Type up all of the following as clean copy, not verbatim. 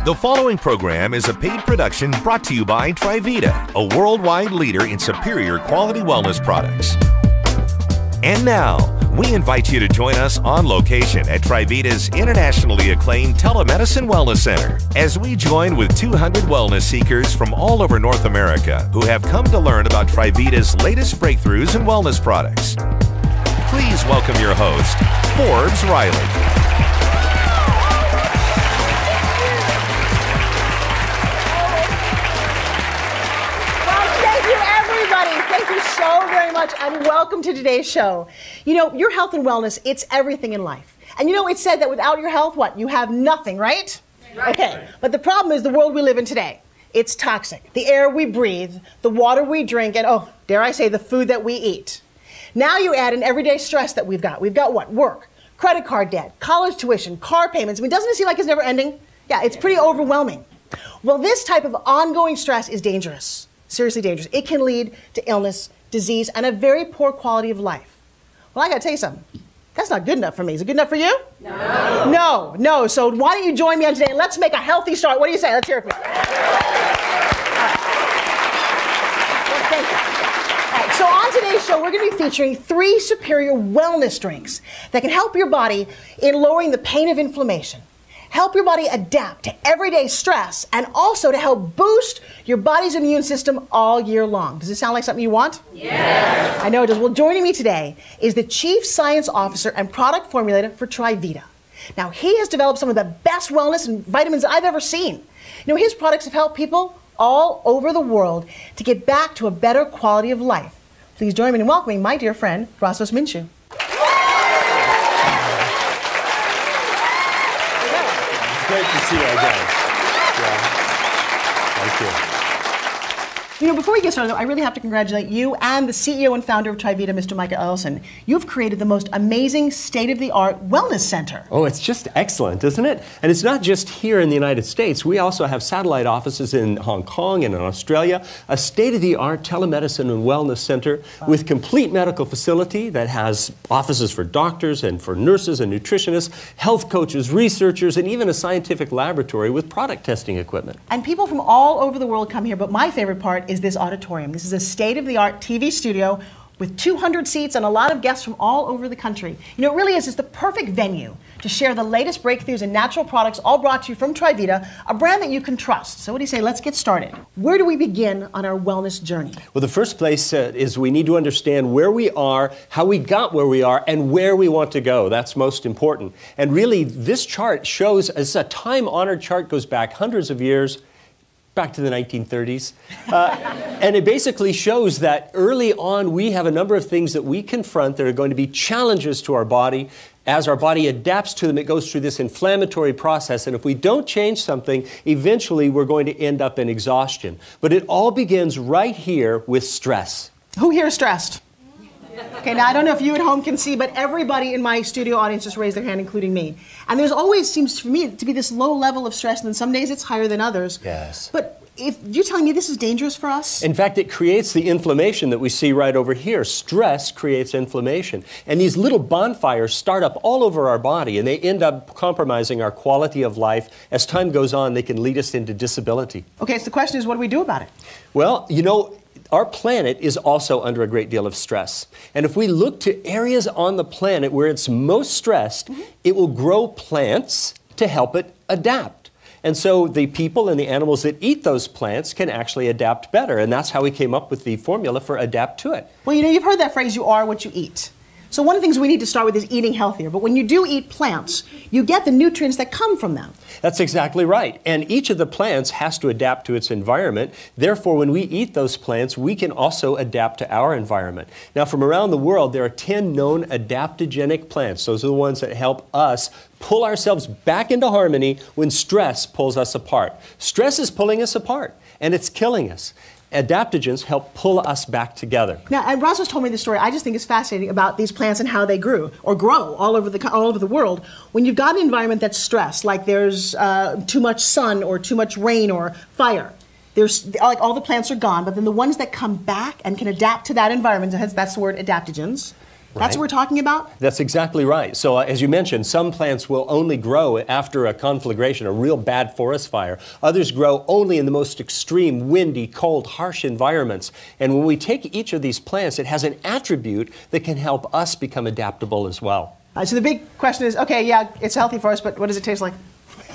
The following program is a paid production brought to you by TriVIta, a worldwide leader in superior quality wellness products. And now, we invite you to join us on location at TriVIta's internationally acclaimed Telemedicine Wellness Center as we join with 200 wellness seekers from all over North America who have come to learn about TriVIta's latest breakthroughs in wellness products. Please welcome your host, Forbes Riley. Thank you so very much, and welcome to today's show. You know, your health and wellness, it's everything in life. And you know, it's said that without your health, what? You have nothing, right? Okay, but the problem is the world we live in today. It's toxic. The air we breathe, the water we drink, and oh, dare I say, the food that we eat. Now you add in everyday stress that we've got. We've got what? Work, credit card debt, college tuition, car payments. I mean, doesn't it seem like it's never ending? Yeah, it's pretty overwhelming. Well, this type of ongoing stress is dangerous. Seriously dangerous. It can lead to illness, disease, and a very poor quality of life. Well, I gotta tell you something. That's not good enough for me. Is it good enough for you? No. No. So why don't you join me on today and let's make a healthy start. What do you say? Let's hear it from you. All right. Well, thank you. All right. So on today's show, we're going to be featuring 3 superior wellness drinks that can help your body in lowering the pain of inflammation, help your body adapt to everyday stress, and also to help boost your body's immune system all year long. Does it sound like something you want? Yes. I know it does. Well, joining me today is the Chief Science Officer and Product Formulator for TriVIta. Now, he has developed some of the best wellness and vitamins I've ever seen. You know, his products have helped people all over the world to get back to a better quality of life. Please join me in welcoming my dear friend, Rassos Minshew. Great to see you again. Yeah. Thank you. You know, before we get started, though, I really have to congratulate you and the CEO and founder of TriVIta, Mr. Micah Ellison. You've created the most amazing state-of-the-art wellness center. Oh, it's just excellent, isn't it? And it's not just here in the United States. We also have satellite offices in Hong Kong and in Australia, a state-of-the-art telemedicine and wellness center with complete medical facility that has offices for doctors and for nurses and nutritionists, health coaches, researchers, and even a scientific laboratory with product testing equipment. And people from all over the world come here, but my favorite part is this auditorium. This is a state-of-the-art TV studio with 200 seats and a lot of guests from all over the country. You know, it really is just the perfect venue to share the latest breakthroughs in natural products, all brought to you from TriVIta, a brand that you can trust. So what do you say? Let's get started. Where do we begin on our wellness journey? Well, the first place is we need to understand where we are, how we got where we are, and where we want to go. That's most important. And really, this chart shows, it's a time-honored chart, goes back hundreds of years, back to the 1930s. And it basically shows that early on we have a number of things that we confront that are going to be challenges to our body. As our body adapts to them, it goes through this inflammatory process. And if we don't change something, eventually we're going to end up in exhaustion. But it all begins right here with stress. Who here is stressed? Okay, now I don't know if you at home can see, but everybody in my studio audience just raised their hand, including me. And there's always seems for me to be this low level of stress, and then some days it's higher than others. Yes. But if you're telling me this is dangerous for us? In fact, it creates the inflammation that we see right over here. Stress creates inflammation. And these little bonfires start up all over our body, and they end up compromising our quality of life. As time goes on, they can lead us into disability. Okay, so the question is, what do we do about it? Well, you know, our planet is also under a great deal of stress. And if we look to areas on the planet where it's most stressed, it will grow plants to help it adapt. And so the people and the animals that eat those plants can actually adapt better. And that's how we came up with the formula for ADAPTUIT. Well, you know, you've heard that phrase, you are what you eat. So one of the things we need to start with is eating healthier. But when you do eat plants, you get the nutrients that come from them. That's exactly right. And each of the plants has to adapt to its environment. Therefore, when we eat those plants, we can also adapt to our environment. Now, from around the world, there are 10 known adaptogenic plants. Those are the ones that help us pull ourselves back into harmony when stress pulls us apart. Stress is pulling us apart, and it's killing us. Adaptogens help pull us back together. Now, and Rassos told me this story I just think is fascinating about these plants and how they grew or grow all over the world. When you've got an environment that's stressed, like there's too much sun or too much rain or fire, there's like all the plants are gone, but then the ones that come back and can adapt to that environment, that's the word adaptogens, That's what we're talking about? That's exactly right. So as you mentioned, some plants will only grow after a conflagration, a real bad forest fire. Others grow only in the most extreme, windy, cold, harsh environments. And when we take each of these plants, it has an attribute that can help us become adaptable as well. So the big question is, okay, yeah, it's healthy for us, but what does it taste like?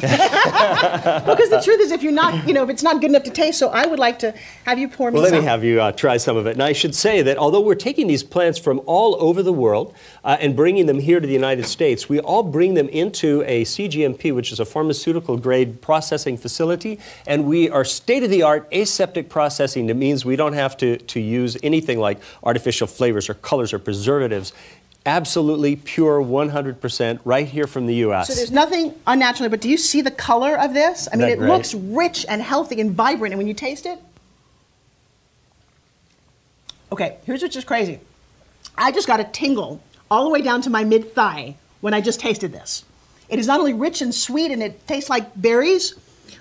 Because the truth is, if you're not, if it's not good enough to taste, so I would like to have you pour me some. Well, let me have you try some of it. And I should say that although we're taking these plants from all over the world and bringing them here to the United States, we all bring them into a CGMP, which is a pharmaceutical grade processing facility, and we are state-of-the-art aseptic processing. That means we don't have to use anything like artificial flavors or colors or preservatives. Absolutely pure, 100%, right here from the U.S. So there's nothing unnatural, but do you see the color of this? I mean, it looks rich and healthy and vibrant, and when you taste it... Okay, here's what's just crazy. I just got a tingle all the way down to my mid-thigh when I just tasted this. It is not only rich and sweet, and it tastes like berries,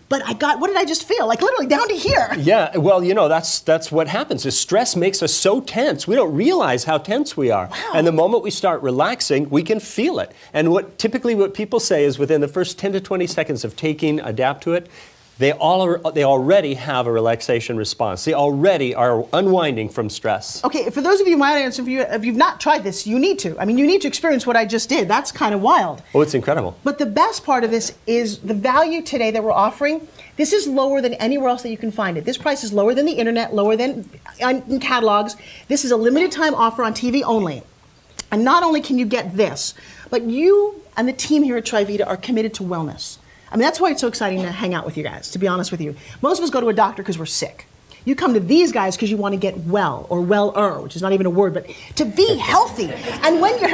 but what did I just feel? Like literally down to here. Yeah, well, that's what happens. Is stress makes us so tense. We don't realize how tense we are. Wow. And the moment we start relaxing, we can feel it. And typically what people say is within the first 10 to 20 seconds of taking ADAPTUIT, they already have a relaxation response. They already are unwinding from stress. Okay, for those of you in my audience, if you've not tried this, you need to. I mean, you need to experience what I just did. That's kind of wild. Oh, it's incredible. But the best part of this is the value today that we're offering. This is lower than anywhere else that you can find it. This price is lower than the internet, lower than in catalogs. This is a limited time offer on TV only. And not only can you get this, but you and the team here at TriVIta are committed to wellness. I mean, that's why it's so exciting to hang out with you guys, to be honest with you. Most of us go to a doctor because we're sick. You come to these guys because you want to get well, or well-er, which is not even a word, but to be healthy. And when you're...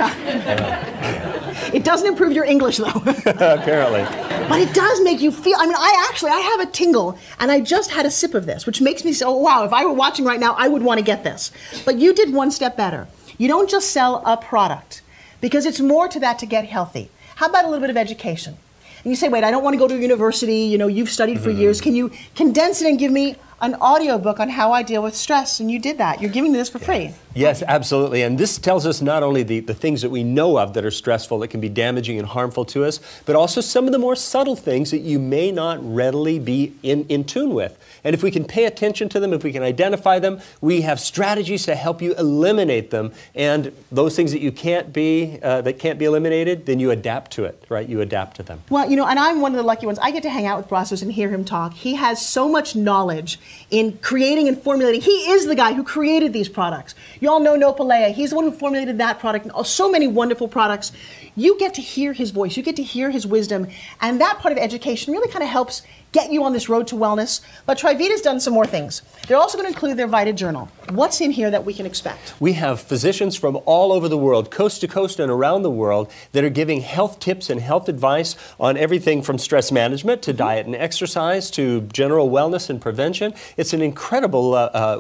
It doesn't improve your English, though. Apparently. But it does make you feel... I mean, I have a tingle, and I just had a sip of this, which makes me say, oh, wow, if I were watching right now, I would want to get this. But you did one step better. You don't just sell a product, because it's more to that to get healthy. How about a little bit of education? And you say, wait, I don't want to go to university, you've studied for years. Can you condense it and give me an audio book on how I deal with stress? And you did that. You're giving me this for free. Yes, absolutely. And this tells us not only the things that we know of that are stressful, that can be damaging and harmful to us, but also some of the more subtle things that you may not readily be in tune with. And if we can pay attention to them, if we can identify them, we have strategies to help you eliminate them. And those things that can't be eliminated, then you adapt to it, right? You adapt to them. Well, and I'm one of the lucky ones. I get to hang out with Brazos and hear him talk. He has so much knowledge in creating and formulating. He is the guy who created these products. You all know Nopalea. He's the one who formulated that product and so many wonderful products. You get to hear his voice. You get to hear his wisdom. And that part of education really kind of helps get you on this road to wellness. But TriVIta's done some more things. They're also going to include their Vita Journal. What's in here that we can expect? We have physicians from all over the world, coast to coast and around the world, that are giving health tips and health advice on everything from stress management to diet and exercise to general wellness and prevention. It's an incredible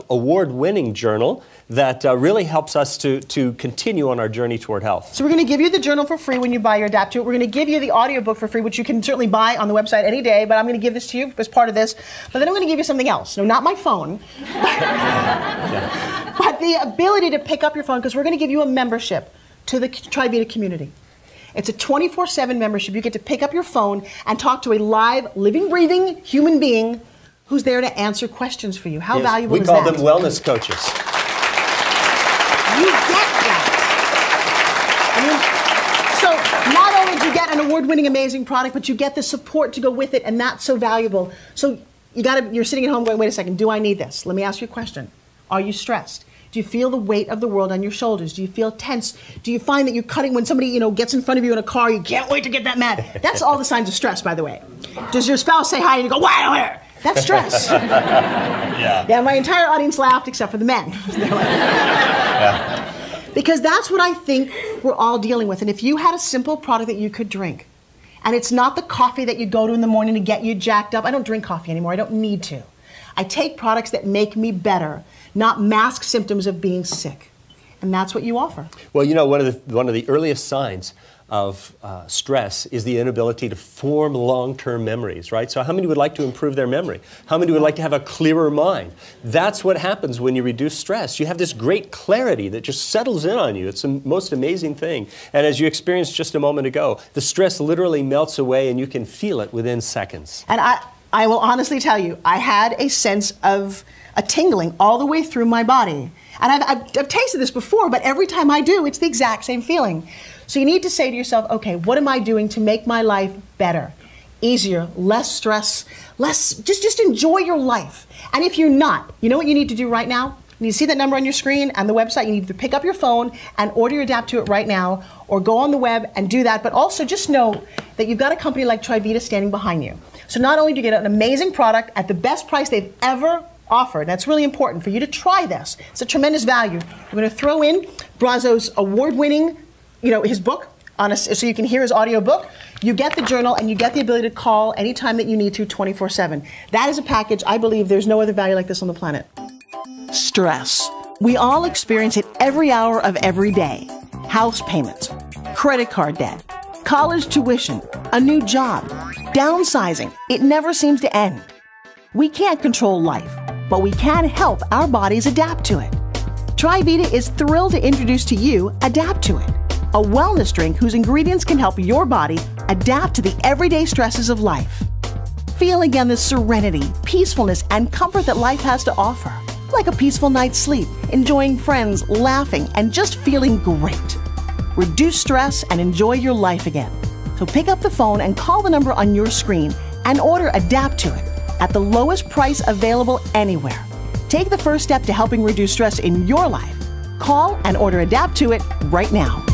award-winning journal that really helps us to continue on our journey toward health. So we're going to give you the journal for free when you buy your ADAPTUIT. We're going to give you the audiobook for free, which you can certainly buy on the website any day, but I'm going to give this to you as part of this. But then I'm going to give you something else. No, not my phone, but the ability to pick up your phone, because we're going to give you a membership to the TriVIta community. It's a 24/7 membership. You get to pick up your phone and talk to a live, living, breathing human being who's there to answer questions for you. How valuable is that? We call them wellness coaches. You get that. So not only do you get an award-winning, amazing product, but you get the support to go with it, and that's so valuable. So you're sitting at home going, wait a second, do I need this? Let me ask you a question. Are you stressed? Do you feel the weight of the world on your shoulders? Do you feel tense? Do you find that you're cutting when somebody, gets in front of you in a car, you can't wait to get that mad? That's all the signs of stress, by the way. Does your spouse say hi and you go, where? That's stress. Yeah, my entire audience laughed except for the men. Because that's what I think we're all dealing with. And if you had a simple product that you could drink, and it's not the coffee that you go to in the morning to get you jacked up. I don't drink coffee anymore. I don't need to. I take products that make me better, not mask symptoms of being sick. And that's what you offer. Well, one of the earliest signs stress is the inability to form long-term memories, right? So how many would like to improve their memory? How many would like to have a clearer mind? That's what happens when you reduce stress. You have this great clarity that just settles in on you. It's the most amazing thing. And as you experienced just a moment ago, the stress literally melts away and you can feel it within seconds. And I will honestly tell you, I had a sense of a tingling all the way through my body. And I've tasted this before, but every time I do, it's the exact same feeling. So you need to say to yourself, okay, what am I doing to make my life better, easier, less stress, just enjoy your life. And if you're not, you know what you need to do right now? You need to see that number on your screen and the website. You need to pick up your phone and order your ADAPTUIT right now, or go on the web and do that. But also just know that you've got a company like TriVIta standing behind you. So not only do you get an amazing product at the best price they've ever offered, that's really important for you to try this. It's a tremendous value. I'm going to throw in Brazo's award-winning, his book, so you can hear his audio book. You get the journal and you get the ability to call anytime that you need to 24/7. That is a package. I believe there's no other value like this on the planet. Stress. We all experience it every hour of every day. House payments, credit card debt, college tuition, a new job, downsizing. It never seems to end. We can't control life, but we can help our bodies adapt to it. TriVIta is thrilled to introduce to you ADAPTUIT, a wellness drink whose ingredients can help your body adapt to the everyday stresses of life. Feel again the serenity, peacefulness, and comfort that life has to offer. Like a peaceful night's sleep, enjoying friends, laughing, and just feeling great. Reduce stress and enjoy your life again. So pick up the phone and call the number on your screen and order ADAPTUIT at the lowest price available anywhere. Take the first step to helping reduce stress in your life. Call and order ADAPTUIT right now.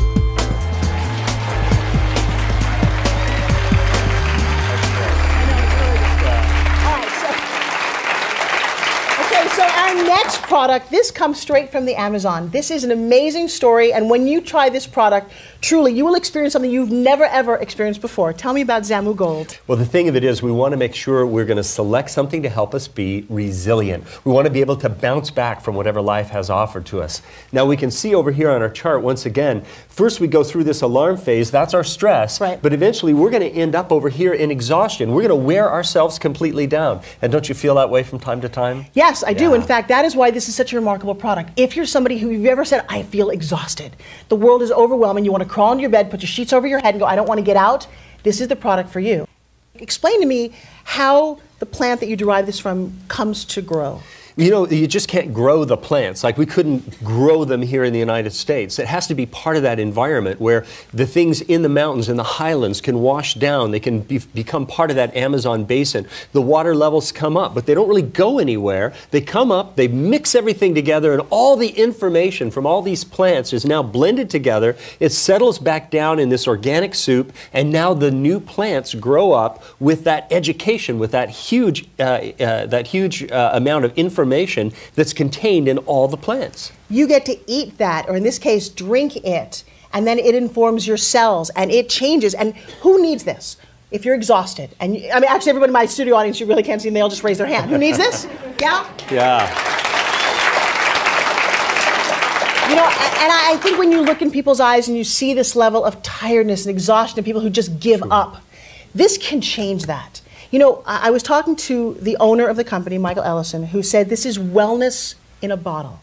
So our next product, this comes straight from the Amazon. This is an amazing story, and when you try this product, truly, you will experience something you've never, ever experienced before. Tell me about Zamu Gold. Well, the thing of it is, we want to make sure we're going to select something to help us be resilient. We want to be able to bounce back from whatever life has offered to us. Now, we can see over here on our chart, once again, first we go through this alarm phase, that's our stress, right. But eventually we're going to end up over here in exhaustion. We're going to wear ourselves completely down. And don't you feel that way from time to time? Yes, I do. In fact, that is why this is such a remarkable product. If you're somebody who you've ever said, I feel exhausted, the world is overwhelming, you want to crawl into your bed, put your sheets over your head and go, I don't want to get out, this is the product for you. Explain to me how the plant that you derive this from comes to grow. You know, you just can't grow the plants. Like, we couldn't grow them here in the United States. It has to be part of that environment where the things in the mountains and the highlands can wash down. They can become part of that Amazon basin. The water levels come up, but they don't really go anywhere. They come up, they mix everything together, and all the information from all these plants is now blended together. It settles back down in this organic soup, and now the new plants grow up with that education, with that huge amount of information that's contained in all the plants. You get to eat that, or in this case, drink it, and then it informs your cells, and it changes. And who needs this? If you're exhausted, and I mean, actually, everybody in my studio audience, you really can't see them, they all just raise their hand. Who needs this? Yeah? Yeah. You know, and I think when you look in people's eyes and you see this level of tiredness and exhaustion and people who just give up, this can change that. You know, I was talking to the owner of the company, Michael Ellison, who said this is wellness in a bottle.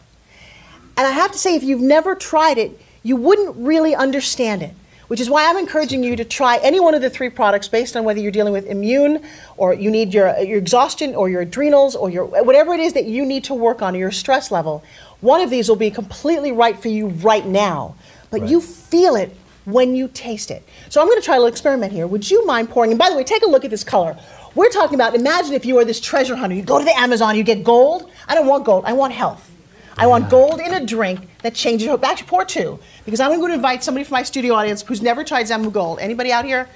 And I have to say, if you've never tried it, you wouldn't really understand it, which is why I'm encouraging you to try any one of the three products based on whether you're dealing with immune, or you need your exhaustion, or your adrenals, or your whatever it is that you need to work on, or your stress level. One of these will be completely right for you right now, but you feel it when you taste it. So I'm going to try a little experiment here. Would you mind pouring? And by the way, take a look at this color. We're talking about, imagine if you were this treasure hunter. You go to the Amazon, you get gold. I don't want gold, I want health. I want gold in a drink that changes your, actually pour two, because I'm going to invite somebody from my studio audience who's never tried Zamu Gold. Anybody out here?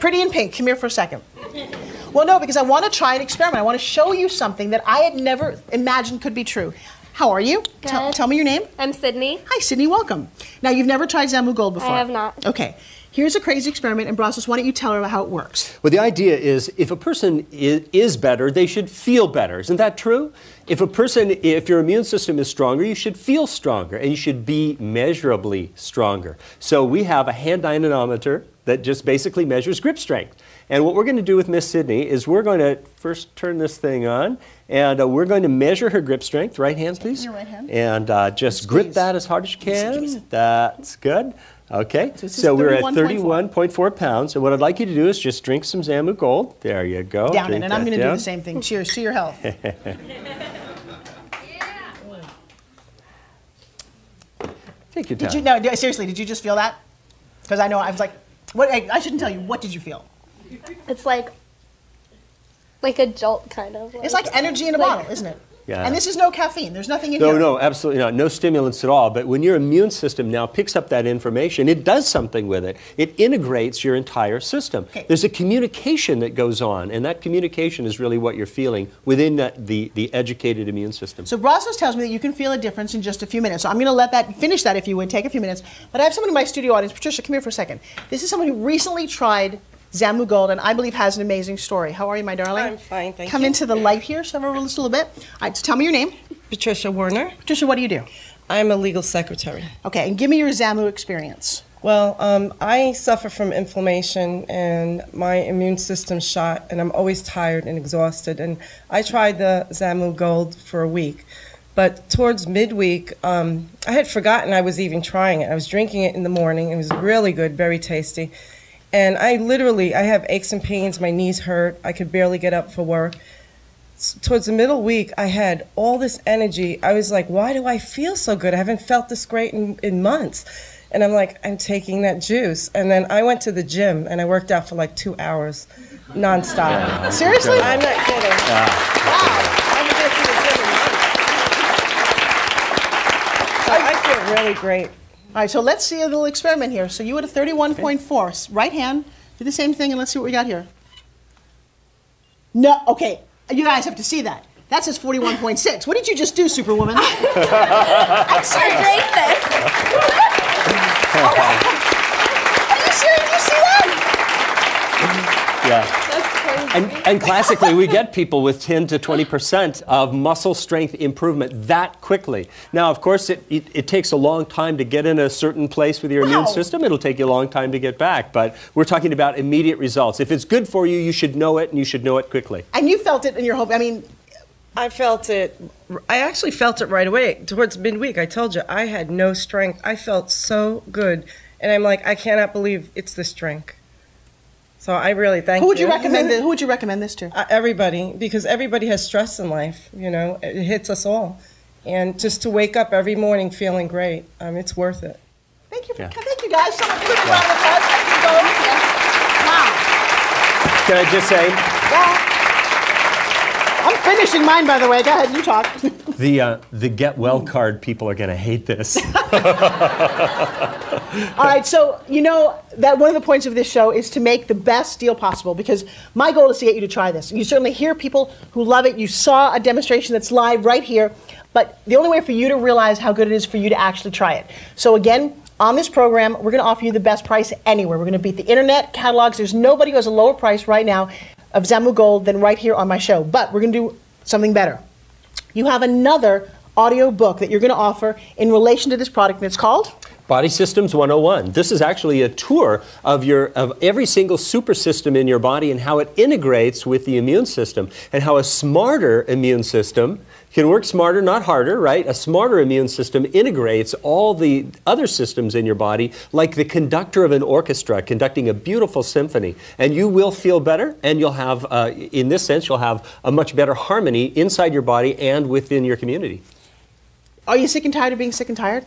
Pretty in pink, come here for a second. Well, no, because I want to try an experiment. I want to show you something that I had never imagined could be true. How are you? Tell me your name. I'm Sydney. Hi, Sydney, welcome. Now, you've never tried Zamu Gold before? I have not. Okay. Here's a crazy experiment, and Brazos, why don't you tell her how it works? Well, the idea is if a person is better, they should feel better. Isn't that true? If your immune system is stronger, you should feel stronger, and you should be measurably stronger. So we have a hand dynamometer that just basically measures grip strength. And what we're going to do with Miss Sydney is we're going to first turn this thing on, and we're going to measure her grip strength. Right hand, please. Your right hand. And just grip that as hard as you can. That's good. Okay, so we're at 31.4 pounds, and what I'd like you to do is just drink some Zamu Gold. There you go. Down it, and I'm going to do the same thing. Cheers to your health. Take your time. Seriously, did you just feel that? Because I know, I was like, what? I shouldn't tell you, what did you feel? It's like a jolt, kind of. It's like energy in a bottle, isn't it? Yeah. And this is no caffeine. There's nothing in here. No, absolutely not. No stimulants at all. But when your immune system now picks up that information, it does something with it. It integrates your entire system. Okay. There's a communication that goes on, and that communication is really what you're feeling within the educated immune system. So Brazos tells me that you can feel a difference in just a few minutes. So I'm going to finish that if you would, take a few minutes. But I have someone in my studio audience. Patricia, come here for a second. This is someone who recently tried Zamu Gold, and I believe has an amazing story. How are you, my darling? I'm fine, thank you. Come into the light here, shove over just a little bit. All right, so tell me your name. Patricia Werner. Patricia, what do you do? I'm a legal secretary. Okay, and give me your Zamu experience. Well, I suffer from inflammation and my immune system's shot, and I'm always tired and exhausted. And I tried the Zamu Gold for a week, but towards midweek, I had forgotten I was even trying it. I was drinking it in the morning. It was really good, very tasty. And I have aches and pains. My knees hurt. I could barely get up for work. Towards the middle week, I had all this energy. I was like, why do I feel so good? I haven't felt this great in months. And I'm like, I'm taking that juice. And then I went to the gym, and I worked out for like 2 hours, nonstop. Yeah, seriously? I'm not kidding. Wow. I haven't been to the gym in months. So I feel really great. All right, so let's see a little experiment here. So you had a 31.4. Right hand, do the same thing, and let's see what we got here. No, okay. You guys have to see that. That says 41.6. What did you just do, Superwoman? I'm serious. I drank this. Are you serious? Did you see that? Yeah. That's crazy. And classically, we get people with 10 to 20% of muscle strength improvement that quickly. Now, of course, it takes a long time to get in a certain place with your immune system. It'll take you a long time to get back. But we're talking about immediate results. If it's good for you, you should know it, and you should know it quickly. And you felt it in your home. I mean, I actually felt it right away. Towards midweek, I told you, I had no strength. I felt so good. And I'm like, I cannot believe it's this drink. So I really thank you. Who would you recommend this to? Everybody, because everybody has stress in life. You know, it hits us all. And just to wake up every morning feeling great, it's worth it. Thank you, thank you guys so much. Give a round of applause. Thank you both. Wow. Can I just say? Yeah. I'm finishing mine, by the way. Go ahead, you talk. The get well card people are going to hate this. All right, so you know that one of the points of this show is to make the best deal possible, because my goal is to get you to try this. You certainly hear people who love it. You saw a demonstration that's live right here, but the only way for you to realize how good it is for you to actually try it. So again, on this program, we're going to offer you the best price anywhere. We're going to beat the internet catalogs. There's nobody who has a lower price right now of Zamu Gold than right here on my show. But we're going to do something better. You have another audio book that you're going to offer in relation to this product, and it's called? Body Systems 101. This is actually a tour of every single super system in your body and how it integrates with the immune system, and how a smarter immune system can work smarter, not harder, right? A smarter immune system integrates all the other systems in your body like the conductor of an orchestra conducting a beautiful symphony. And you will feel better, and you'll have, in this sense, you'll have a much better harmony inside your body and within your community. Are you sick and tired of being sick and tired?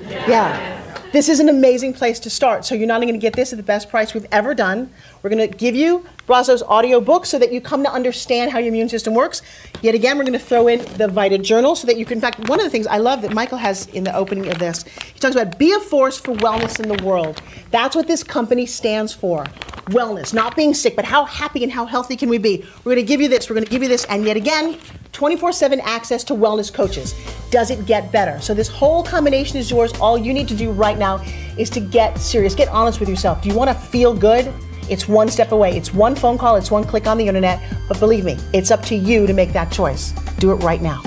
Yeah. This is an amazing place to start. So you're not only going to get this at the best price we've ever done. We're going to give you Brazos' audio book so that you come to understand how your immune system works. Yet again, we're going to throw in the Vita Journal so that you can, in fact, one of the things I love that Michael has in the opening of this, he talks about be a force for wellness in the world. That's what this company stands for. Wellness, not being sick, but how happy and how healthy can we be? We're going to give you this, we're going to give you this, and yet again, 24/7 access to wellness coaches. Does it get better? So this whole combination is yours. All you need to do right now is to get serious. Get honest with yourself. Do you want to feel good? It's one step away. It's one phone call. It's one click on the internet. But believe me, it's up to you to make that choice. Do it right now.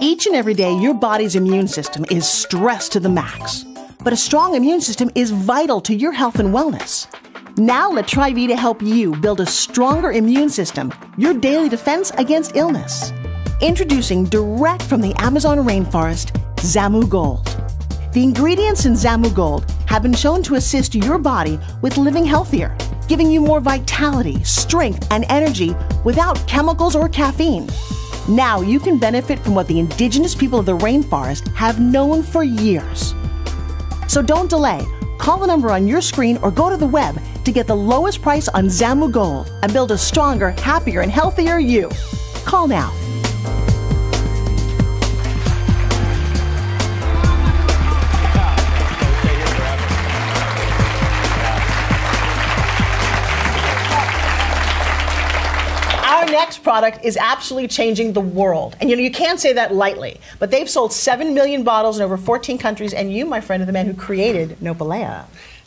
Each and every day, your body's immune system is stressed to the max. But a strong immune system is vital to your health and wellness. Now let TriVIta help you build a stronger immune system, your daily defense against illness. Introducing direct from the Amazon rainforest, Zamu Gold. The ingredients in Zamu Gold have been shown to assist your body with living healthier, giving you more vitality, strength, and energy without chemicals or caffeine. Now you can benefit from what the indigenous people of the rainforest have known for years. So don't delay. Call the number on your screen or go to the web to get the lowest price on Zamu Gold and build a stronger, happier, and healthier you. Call now. Our next product is absolutely changing the world. And you can't say that lightly, but they've sold 7 million bottles in over 14 countries, and you, my friend, are the man who created Nopalea.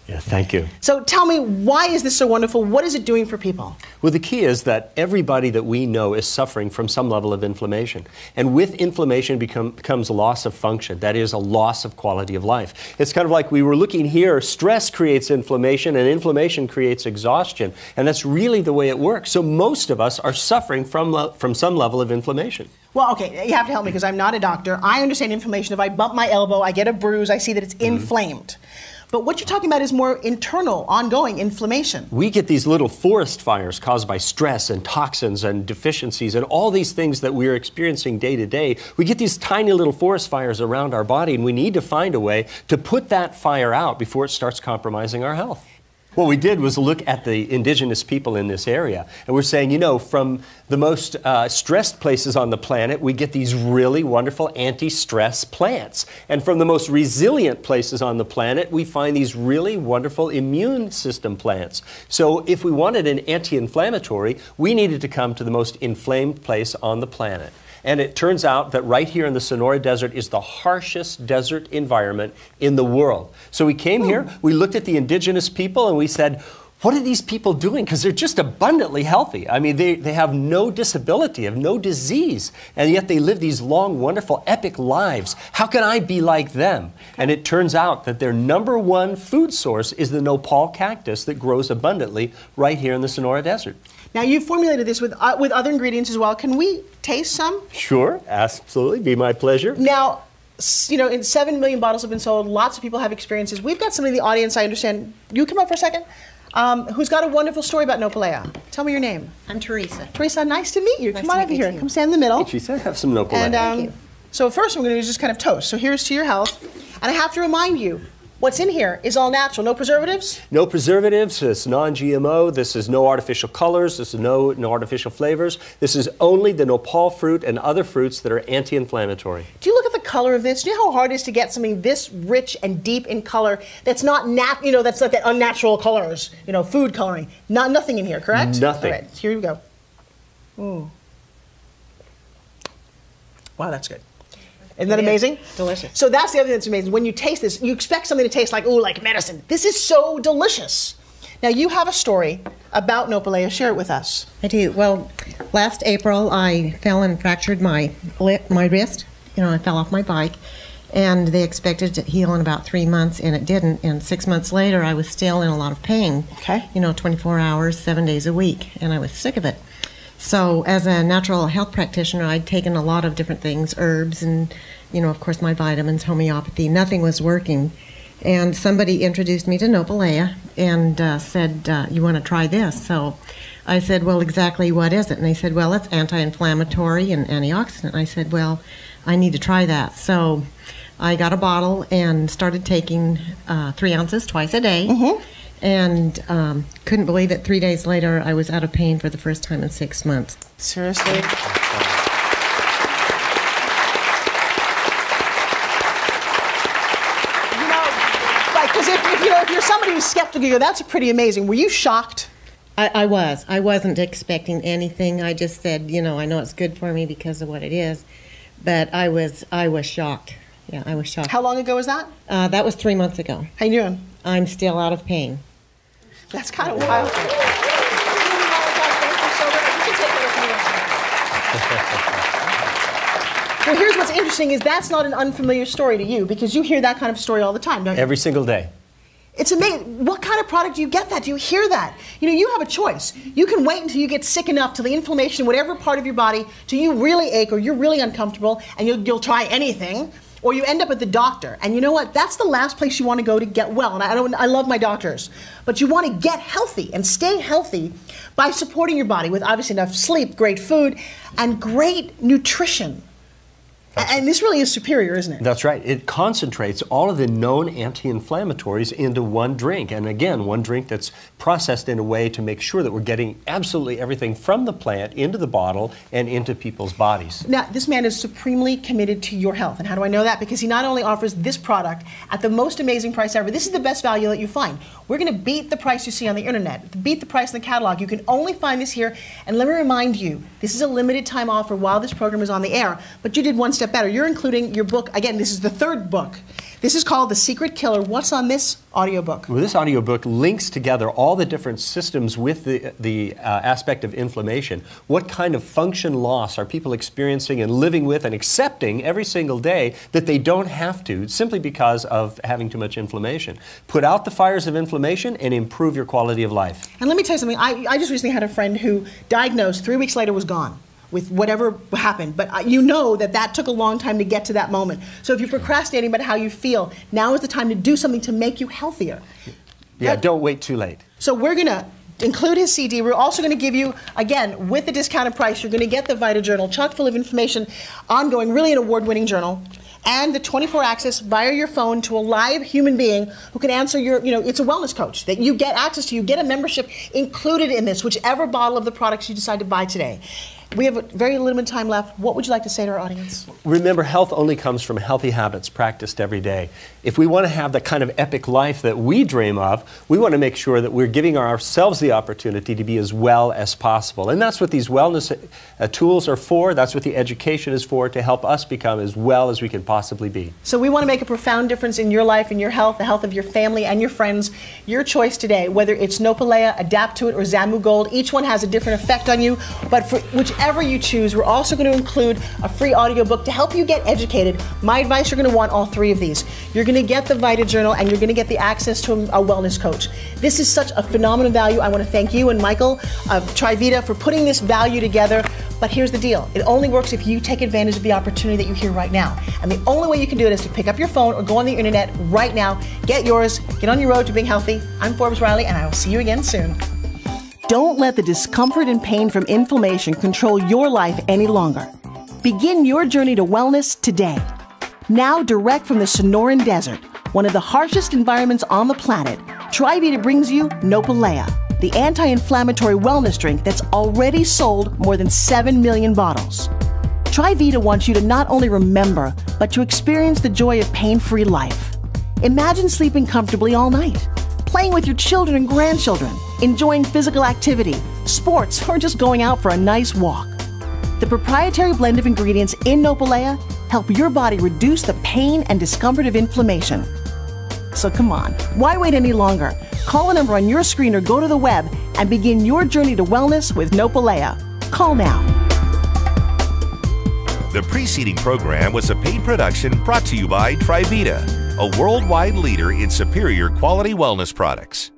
Yeah, thank you. So tell me, why is this so wonderful? What is it doing for people? Well, the key is that everybody that we know is suffering from some level of inflammation. And with inflammation becomes a loss of function. That is, a loss of quality of life. It's kind of like we were looking here, stress creates inflammation and inflammation creates exhaustion. And that's really the way it works. So most of us are suffering from some level of inflammation. Well, okay, you have to help me because I'm not a doctor. I understand inflammation. If I bump my elbow, I get a bruise, I see that it's inflamed. But what you're talking about is more internal, ongoing inflammation. We get these little forest fires caused by stress and toxins and deficiencies and all these things that we're experiencing day to day. We get these tiny little forest fires around our body, and we need to find a way to put that fire out before it starts compromising our health. What we did was look at the indigenous people in this area, and we're saying, you know, from the most stressed places on the planet, we get these really wonderful anti-stress plants. And from the most resilient places on the planet, we find these really wonderful immune system plants. So if we wanted an anti-inflammatory, we needed to come to the most inflamed place on the planet. And it turns out that right here in the Sonora Desert is the harshest desert environment in the world. So we came here, we looked at the indigenous people, and we said, what are these people doing? Because they're just abundantly healthy. I mean, they have no disability, have no disease, and yet they live these long, wonderful, epic lives. How can I be like them? And it turns out that their #1 food source is the nopal cactus that grows abundantly right here in the Sonora Desert. Now, you formulated this with other ingredients as well. Can we taste some? Sure, absolutely, be my pleasure. Now, you know, 7 million bottles have been sold. Lots of people have experiences. We've got somebody in the audience, I understand. You come up for a second. Who's got a wonderful story about Nopalea. Tell me your name. I'm Teresa. Teresa, nice to meet you. Nice Come on to over meet you here. too. Come stand in the middle. Hey, Teresa, have some Nopalea. And Thank you. so first we're going to do just kind of toast. So here's to your health. And I have to remind you, what's in here is all natural. No preservatives? No preservatives, it's non-GMO, this is no artificial colors, this is no artificial flavors. This is only the nopal fruit and other fruits that are anti-inflammatory. Do you look at the color of this? Do you know how hard it is to get something this rich and deep in color that's not that's like that unnatural colors, you know, food coloring. Nothing in here, correct? Nothing. All right, here we go. Ooh. Wow, that's good. Isn't that amazing? Delicious. So that's the other thing that's amazing. When you taste this, you expect something to taste like, ooh, like medicine. This is so delicious. Now, you have a story about Nopalea. Share it with us. I do. Well, last April, I fell and fractured my wrist. You know, I fell off my bike, and they expected it to heal in about 3 months, and it didn't. And 6 months later, I was still in a lot of pain. Okay. You know, 24 hours, 7 days a week, and I was sick of it. So as a natural health practitioner, I'd taken a lot of different things, herbs and, you know, of course, my vitamins, homeopathy. Nothing was working. And somebody introduced me to Nopalea and said, you want to try this? So I said, well, exactly what is it? And they said, well, it's anti-inflammatory and antioxidant. I said, well, I need to try that. So I got a bottle and started taking 3 ounces twice a day. Mm-hmm. And couldn't believe it. 3 days later, I was out of pain for the first time in 6 months. Seriously? You know, because if you're somebody who's skeptical, you go, that's pretty amazing. Were you shocked? I was. I wasn't expecting anything. I just said, you know, I know it's good for me because of what it is, but I was shocked. Yeah, I was shocked. How long ago was that? That was 3 months ago. How you doing? I'm still out of pain. That's kind of wild. Well, here's what's interesting is that's not an unfamiliar story to you because you hear that kind of story all the time, don't you? Every single day. It's amazing. What kind of product do you get that? Do you hear that? You know, you have a choice. You can wait until you get sick enough till the inflammation, whatever part of your body, till you really ache or you're really uncomfortable and you'll try anything, or you end up at the doctor. And you know what? That's the last place you want to go to get well. And I love my doctors. But you want to get healthy and stay healthy by supporting your body with obviously enough sleep, great food, and great nutrition. And this really is superior, isn't it? That's right. It concentrates all of the known anti-inflammatories into one drink. And again, one drink that's processed in a way to make sure that we're getting absolutely everything from the plant into the bottle and into people's bodies. Now, this man is supremely committed to your health. And how do I know that? Because he not only offers this product at the most amazing price ever, this is the best value that you find. We're going to beat the price you see on the internet, beat the price in the catalog. You can only find this here. And let me remind you, this is a limited time offer while this program is on the air. But you did one step better. You're including your book. Again, this is the third book. This is called The Secret Killer. What's on this audiobook? Well, this audiobook links together all the different systems with the aspect of inflammation. What kind of function loss are people experiencing and living with and accepting every single day that they don't have to simply because of having too much inflammation? Put out the fires of inflammation and improve your quality of life. And let me tell you something. I just recently had a friend who diagnosed 3 weeks later was gone with whatever happened. But you know that took a long time to get to that moment. So if you're procrastinating about how you feel, now is the time to do something to make you healthier. Yeah, don't wait too late. So we're going to include his CD. We're also going to give you, again, with the discounted price, you're going to get the Vita Journal, chock full of information, ongoing, really an award-winning journal, and the 24 access via your phone to a live human being who can answer your, it's a wellness coach that you get access to. You get a membership included in this, whichever bottle of the products you decide to buy today. We have a very limited time left. What would you like to say to our audience? Remember, health only comes from healthy habits practiced every day. If we want to have the kind of epic life that we dream of, we want to make sure that we're giving ourselves the opportunity to be as well as possible. And that's what these wellness tools are for. That's what the education is for, to help us become as well as we can possibly be. So we want to make a profound difference in your life, in your health, the health of your family and your friends. Your choice today, whether it's Nopalea, ADAPTUIT, or Zamu Gold, each one has a different effect on you. But for whichever you choose, we're also going to include a free audiobook to help you get educated. My advice, you're going to want all three of these. You're going to get the Vita Journal and you're going to get the access to a wellness coach. This is such a phenomenal value. I want to thank you and Michael of TriVIta for putting this value together. But here's the deal. It only works if you take advantage of the opportunity that you hear right now. And the only way you can do it is to pick up your phone or go on the internet right now. Get yours. Get on your road to being healthy. I'm Forbes Riley, and I will see you again soon. Don't let the discomfort and pain from inflammation control your life any longer. Begin your journey to wellness today. Now direct from the Sonoran Desert, one of the harshest environments on the planet, TriVIta brings you Nopalea, the anti-inflammatory wellness drink that's already sold more than 7 million bottles. TriVIta wants you to not only remember, but to experience the joy of pain-free life. Imagine sleeping comfortably all night, playing with your children and grandchildren, enjoying physical activity, sports, or just going out for a nice walk. The proprietary blend of ingredients in Nopalea help your body reduce the pain and discomfort of inflammation. So come on, why wait any longer? Call the number on your screen or go to the web and begin your journey to wellness with Nopalea. Call now. The preceding program was a paid production brought to you by TriVIta, a worldwide leader in superior quality wellness products.